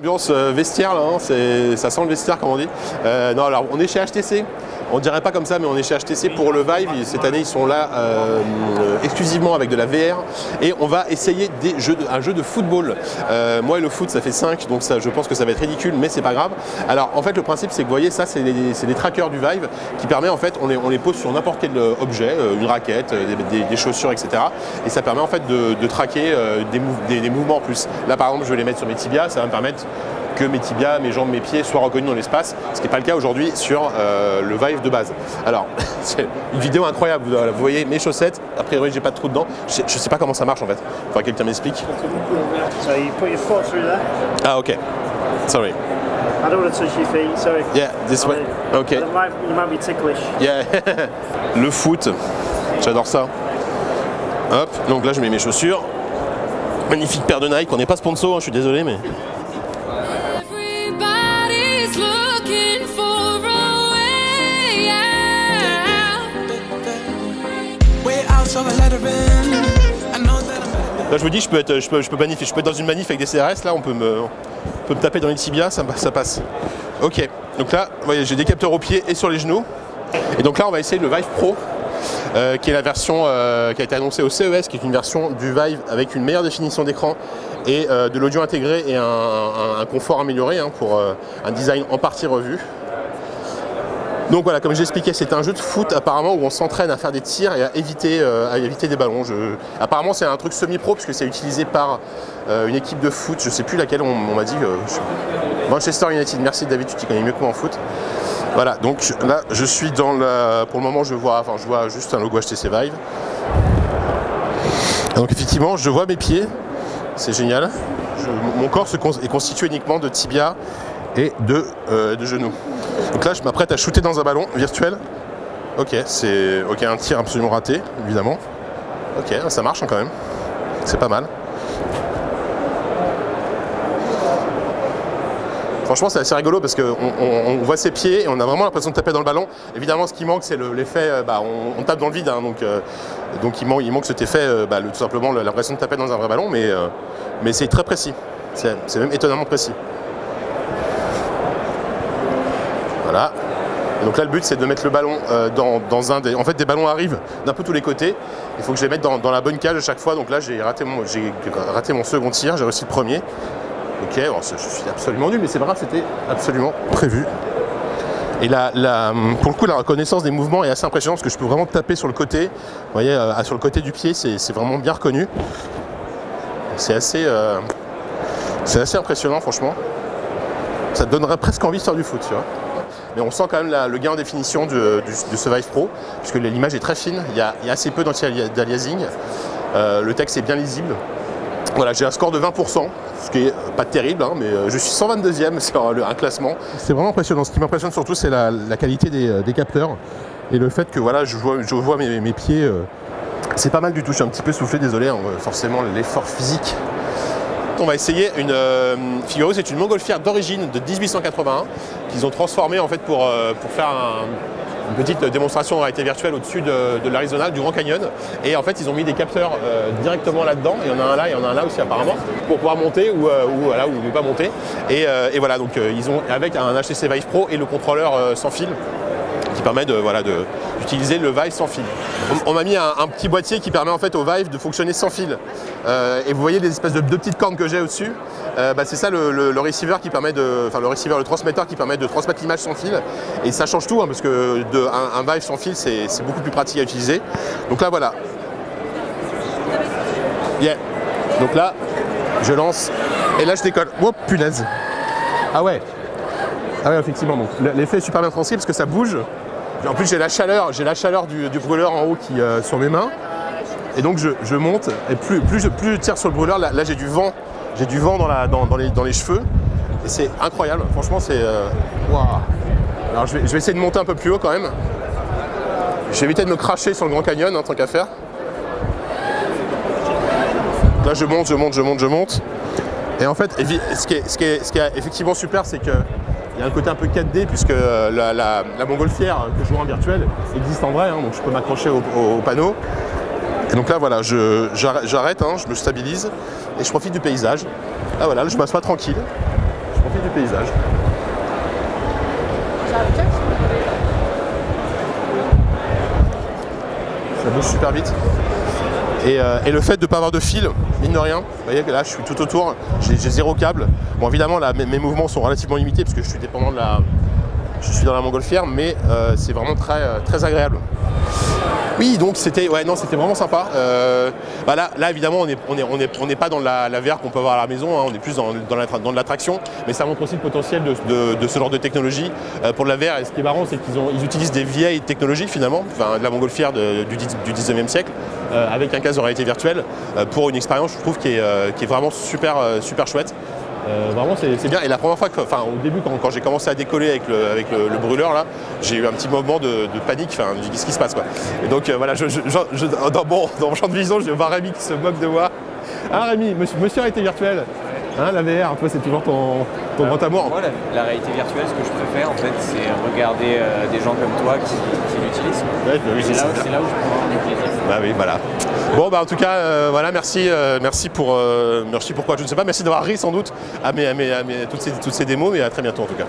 Ambiance vestiaire là, hein, ça sent le vestiaire comme on dit. Non alors on est chez HTC, on dirait pas comme ça mais on est chez HTC pour le Vive. Cette année ils sont là exclusivement avec de la VR et on va essayer un jeu de football. Moi et le foot ça fait 5 donc ça, je pense que ça va être ridicule mais c'est pas grave. Alors en fait le principe c'est que vous voyez ça c'est des trackers du Vive qui permet en fait on les pose sur n'importe quel objet, une raquette, des chaussures etc. Et ça permet en fait de traquer des mouvements en plus. Là par exemple je vais les mettre sur mes tibias, ça va me permettre que mes tibias, mes jambes, mes pieds soient reconnus dans l'espace, ce qui n'est pas le cas aujourd'hui sur le Vive de base. Alors, c'est une vidéo incroyable, vous voyez mes chaussettes, a priori j'ai pas de trou dedans, je sais pas comment ça marche en fait, il faudra que quelqu'un m'explique. So you put your foot through there. Ah ok, sorry. I don't want to touch your feet, sorry. Yeah, this way, ok. You might be ticklish. Yeah, le foot, j'adore ça. Hop, donc là je mets mes chaussures. Magnifique paire de Nike, on n'est pas sponsor, hein, je suis désolé mais... Là je me dis je peux être dans une manif avec des CRS, là on peut me taper dans les tibias, ça passe. Ok, donc là vous voyez j'ai des capteurs aux pieds et sur les genoux. Et donc là on va essayer le Vive Pro, qui est la version qui a été annoncée au CES, qui est une version du Vive avec une meilleure définition d'écran et de l'audio intégré et un confort amélioré hein, pour un design en partie revu. Donc voilà, comme j'expliquais, c'est un jeu de foot apparemment où on s'entraîne à faire des tirs et à éviter des ballons. Apparemment c'est un truc semi-pro parce que c'est utilisé par une équipe de foot, je sais plus laquelle, on m'a dit Manchester United. Merci David, tu t'y connais mieux que moi en foot. Voilà, donc là je suis dans la... Pour le moment je vois juste un logo HTC Vive. Donc effectivement je vois mes pieds, c'est génial. Mon corps est constitué uniquement de tibia et de genoux. Donc là je m'apprête à shooter dans un ballon virtuel. Ok, c'est un tir absolument raté, évidemment. Ok, ça marche hein, quand même. C'est pas mal. Franchement c'est assez rigolo parce qu'on voit ses pieds et on a vraiment l'impression de taper dans le ballon. Évidemment ce qui manque c'est l'effet, on tape dans le vide hein, donc il manque cet effet, tout simplement l'impression de taper dans un vrai ballon mais c'est très précis, c'est même étonnamment précis. Voilà. Et donc là le but c'est de mettre le ballon dans un des... En fait des ballons arrivent d'un peu tous les côtés. Il faut que je les mette dans la bonne cage à chaque fois. Donc là j'ai raté mon second tir, j'ai réussi le premier. Ok, bon, je suis absolument nul mais c'est pas grave, c'était absolument prévu. Et pour le coup la reconnaissance des mouvements est assez impressionnante parce que je peux vraiment taper sur le côté. Vous voyez, sur le côté du pied c'est vraiment bien reconnu. C'est assez impressionnant franchement. Ça te donnerait presque envie de faire du foot, tu vois. Mais on sent quand même le gain en définition de ce Vive Pro, puisque l'image est très fine, il y a assez peu d'aliasing, le texte est bien lisible. Voilà, j'ai un score de 20%, ce qui est pas terrible, hein, mais je suis 122e sur un classement. C'est vraiment impressionnant, ce qui m'impressionne surtout c'est la qualité des capteurs, et le fait que voilà, je vois mes pieds, c'est pas mal du tout, je suis un petit peu soufflé, désolé, hein, forcément l'effort physique. On va essayer figurez-vous, c'est une montgolfière d'origine de 1881 qu'ils ont transformée en fait pour faire une petite démonstration en réalité virtuelle au-dessus de l'Arizona, du Grand Canyon. Et en fait, ils ont mis des capteurs directement là-dedans. Il y en a un là, il y en a un là aussi apparemment, pour pouvoir monter ou ne pas monter. Et voilà, donc ils ont avec un HTC Vive Pro et le contrôleur sans fil qui permet d'utiliser le Vive sans fil. On m'a mis un petit boîtier qui permet en fait au Vive de fonctionner sans fil. Et vous voyez les espèces de deux petites cornes que j'ai au-dessus. C'est ça le receiver qui permet le transmetteur qui permet de transmettre l'image sans fil. Et ça change tout hein, parce que un Vive sans fil c'est beaucoup plus pratique à utiliser. Donc là voilà. Yeah. Donc là je lance et là je décolle. Oh punaise. Ah ouais. Ah ouais effectivement, donc l'effet est super bien transcrit parce que ça bouge. En plus j'ai la chaleur du brûleur en haut qui sur mes mains. Et donc je monte et plus je tire sur le brûleur, là j'ai du vent dans les cheveux. Et c'est incroyable, franchement c'est... Waouh. Alors je vais essayer de monter un peu plus haut quand même. Je vais éviter de me cracher sur le Grand Canyon, hein, tant qu'à faire. Là je monte. Et en fait, ce qui est effectivement super, c'est que il y a un côté un peu 4D puisque la montgolfière que je vois en virtuel existe en vrai, hein, donc je peux m'accrocher au panneau. Et donc là voilà, j'arrête, hein, je me stabilise et je profite du paysage. Là voilà, je m'assois tranquille. profite du paysage. Ça bouge super vite. Et le fait de ne pas avoir de fil, mine de rien, vous voyez que là je suis tout autour, j'ai 0 câble. Bon évidemment là mes mouvements sont relativement limités parce que je suis dépendant de la. Je suis dans la montgolfière, mais c'est vraiment très agréable. Oui, donc c'était vraiment sympa. Là évidemment on n'est pas dans la VR qu'on peut avoir à la maison, hein, on est plus dans l'attraction, mais ça montre aussi le potentiel de ce genre de technologie pour de la VR. Et ce qui est marrant, c'est qu'ils utilisent des vieilles technologies finalement, enfin, de la montgolfière du 19e siècle, avec un casque de réalité virtuelle pour une expérience, je trouve, qui est vraiment super chouette. Vraiment c'est bien. Et la première fois, au début quand j'ai commencé à décoller avec le brûleur là, j'ai eu un petit moment de panique, enfin qu'est-ce qui se passe quoi. Et donc voilà, dans mon champ de vision, je vois Rémi qui se moque de moi. Ah Rémi, monsieur réalité virtuelle, hein, la VR, toi c'est toujours ton grand amour. Moi la réalité virtuelle, ce que je préfère en fait, c'est regarder des gens comme toi qui l'utilisent. Ouais, bah oui, c'est là où je prends du plaisir. Bah oui, voilà. Bon bah en tout cas voilà, merci pour quoi je ne sais pas, merci d'avoir ri sans doute à toutes ces démos, mais à très bientôt en tout cas.